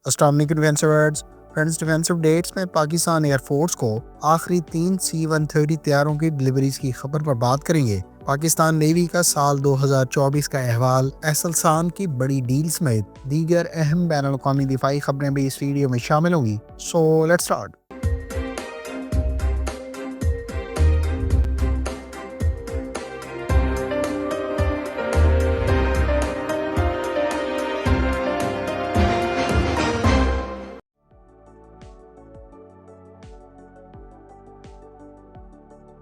اسٹامنی defence awards friends defence dates میں Pakistan air force کو آخری 3 C-130 طیاروں کی ڈلیوریز کی خبر پر بات کریں گے۔ پاکستان نیوی کا سال 2024 کا احوال، ایسلسان کی بڑی ڈیل سمیت دیگر اہم بین الاقوامی دفاعی خبریں بھی اس ویڈیو میں شامل ہوں گی۔ So let's start.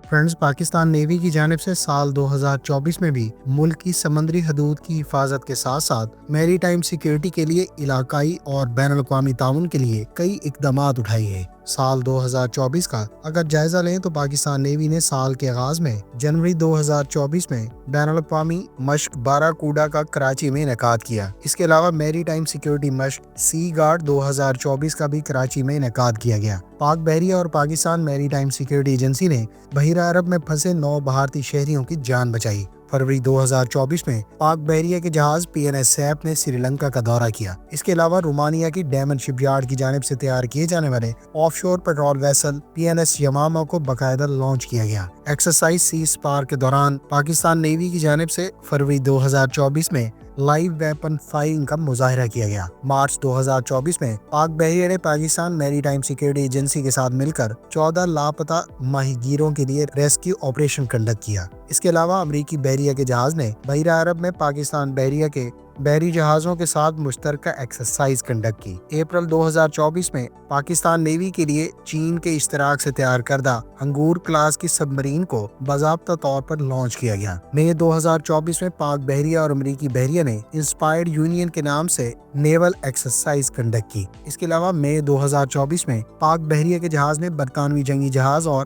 Friends, Pakistan navy کی جانب سے سال 2024 میں بھی ملک کی سمندری حدود کی حفاظت کے ساتھ ساتھ میری ٹائم سیکیورٹی کے لیے علاقائی اور بین الاقوامی تعاون کے لیے کئی اقدامات اٹھائی ہیں۔ سال 2024 کا اگر جائزہ لیں تو پاکستان نیوی نے سال کے آغاز میں جنوری 2024 میں بین الاقوامی مشق باراکوڈا کا کراچی میں انعقاد کیا۔ اس کے علاوہ میری ٹائم سیکیورٹی مشق سی گارڈ 2024 کا بھی کراچی میں انعقاد کیا گیا۔ پاک بحریہ اور پاکستان میری ٹائم سیکیورٹی ایجنسی نے بحیرہ عرب میں پھنسے 9 بھارتی شہریوں کی جان بچائی۔ فروری 2024 میں پاک بحریہ کے جہاز PNS سیپ نے سری لنکا کا دورہ کیا۔ اس کے علاوہ رومانیہ کی ڈیمن شپ یارڈ کی جانب سے تیار کیے جانے والے آف شور پیٹرول ویسل PNS یماما کو باقاعدہ لانچ کیا گیا۔ ایکسرسائز سی سپار کے دوران پاکستان نیوی کی جانب سے فروری 2024 میں لائیو ویپن فائرنگ کا مظاہرہ کیا گیا۔ مارچ 2024 میں پاک بحریہ نے پاکستان میری ٹائم سیکیورٹی ایجنسی کے ساتھ مل کر 14 لاپتہ ماہی گیروں کے لیے ریسکیو آپریشن کنڈکٹ کیا۔ اس کے علاوہ امریکی بحریہ کے جہاز نے بحیرہ عرب میں پاکستان بحریہ کے بحری جہازوں کے ساتھ مشترکہ ایکسرسائز کنڈکٹ کی۔ اپریل 2024 میں پاکستان نیوی کے لیے چین کے اشتراک سے تیار کردہ انگور کلاس کی سب مرین کو باضابطہ طور پر لانچ کیا گیا۔ مئی 2024 میں پاک بحریہ اور امریکی بحریہ نے انسپائرڈ یونین کے نام سے نیول ایکسرسائز کنڈکٹ کی۔ اس کے علاوہ مئی 2024 میں پاک بحریہ کے جہاز نے برطانوی جنگی جہاز اور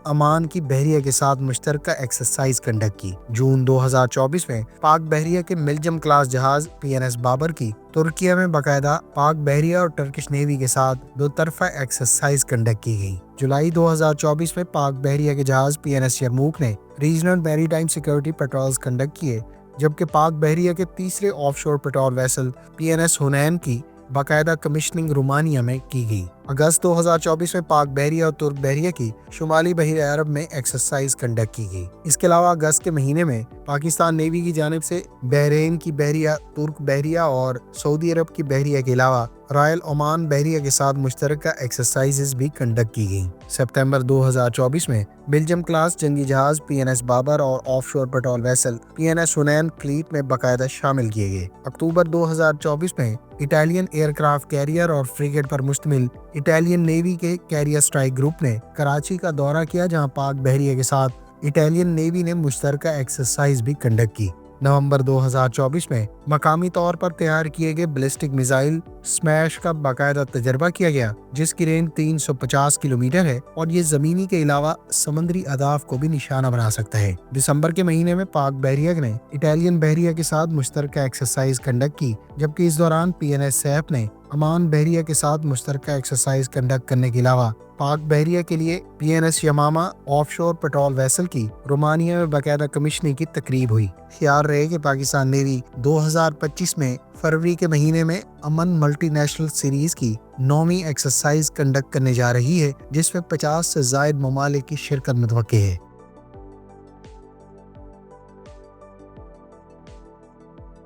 امان کی بحریہ کے ساتھ مشترکہ ایکسرسائز کنڈکٹ کی۔ جون 2024 میں پاک بحریہ کے ملجم کلاس جہاز PNS بابر کی ترکیہ میں باقاعدہ پاک بحریہ اور ٹرکش نیوی کے ساتھ دو طرفہ ایکسرسائز کنڈکٹ کی گئی۔ جولائی 2024 میں پاک بحریہ کے جہاز PNS یرموک نے ریجنل میری ٹائم سیکیورٹی پیٹرولز کنڈکٹ کیے، جبکہ پاک بحریہ کے تیسرے آف شور پیٹرول ویسل PNS ہنین کی باقاعدہ کمیشننگ رومانیہ میں کی گئی۔ اگست 2024 میں پاک بحریہ اور ترک بحریہ کی شمالی بحیرہ عرب میں ایکسرسائز کنڈکٹ کی گئی۔ اس کے علاوہ اگست کے مہینے میں پاکستان نیوی کی جانب سے بحرین کی بحریہ، ترک بحریہ اور سعودی عرب کی بحریہ کے علاوہ رائل عمان بحریہ کے ساتھ مشترکہ ایکسرسائزز بھی کنڈکٹ کی گئیں۔ ستمبر 2024 میں بیلجیم کلاس جنگی جہاز PNS بابر اور آف شور petrol vessel PNS Hunain flat میں باقاعدہ شامل کیے گئے۔ اکتوبر 2024 میں اٹالین ایئر کرافٹ کیریئر اور فریگیٹ پر مشتمل اٹالین نیوی کے کیریئر اسٹرائک گروپ نے کراچی کا دورہ کیا، جہاں پاک بحریہ کے ساتھ اٹالین نیوی نے مشترکہ ایکسرسائز بھی کنڈکٹ کی۔ نومبر 2024 میں مقامی طور پر تیار کیے گئے بیلسٹک میزائل سمیش کا باقاعدہ تجربہ کیا گیا، جس کی رینج 350 کلومیٹر ہے اور یہ زمینی کے علاوہ سمندری اہداف کو بھی نشانہ بنا سکتا ہے۔ دسمبر کے مہینے میں پاک بحریہ نے اٹالین بحریہ کے ساتھ مشترکہ ایکسرسائز کنڈکٹ کی، جبکہ اس دوران PNS سیپ نے امان بحریہ کے ساتھ مشترکہ ایکسرسائز کنڈکٹ کرنے کے علاوہ پاک بحریہ کے لیے PNS یماما آف شور پیٹرول ویسل کی رومانیہ میں باقاعدہ کمیشننگ کی تقریب ہوئی۔ خیال رہے کہ پاکستان نیوی 2025 میں فروری کے مہینے میں امن ملٹی نیشنل سیریز کی 9ویں ایکسرسائز کنڈکٹ کرنے جا رہی ہے، جس میں 50 سے زائد ممالک کی شرکت متوقع ہے۔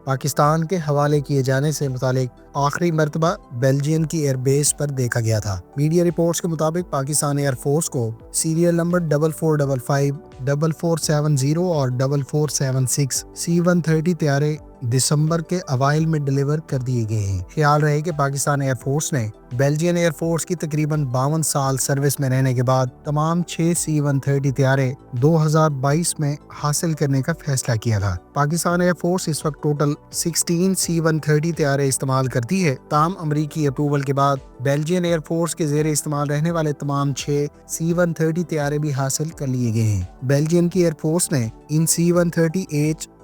پاکستان کے حوالے کیے جانے سے متعلق آخری مرتبہ بیلجین کی ایئر بیس پر دیکھا گیا تھا۔ میڈیا رپورٹس کے مطابق پاکستان ایئر فورس کو سیریل نمبر 4455 4470 اور 4476 C-130 طیارے دسمبر کے اوائل میں ڈیلیور کر دیے گئے ہیں۔ خیال رہے کہ پاکستان ایئر فورس نے بیلجین ایئر فورس کی تقریباً 52 سال سروس میں رہنے کے بعد تمام 6 C-130 طیارے 2022 میں حاصل کرنے کا فیصلہ کیا تھا۔ پاکستان ایئر فورس اس وقت ٹوٹل 16 C-130 طیارے استعمال کرتی ہے، تاہم امریکی اپروول کے بعد بیلجین ایئر فورس کے زیر استعمال رہنے والے تمام 6 C-130 طیارے بھی حاصل کر لیے گئے ہیں۔ بیلجین کی ایئر فورس نے ان C-130H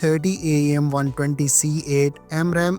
30 AIM-120C8 AMRAAM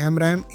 AMRAAM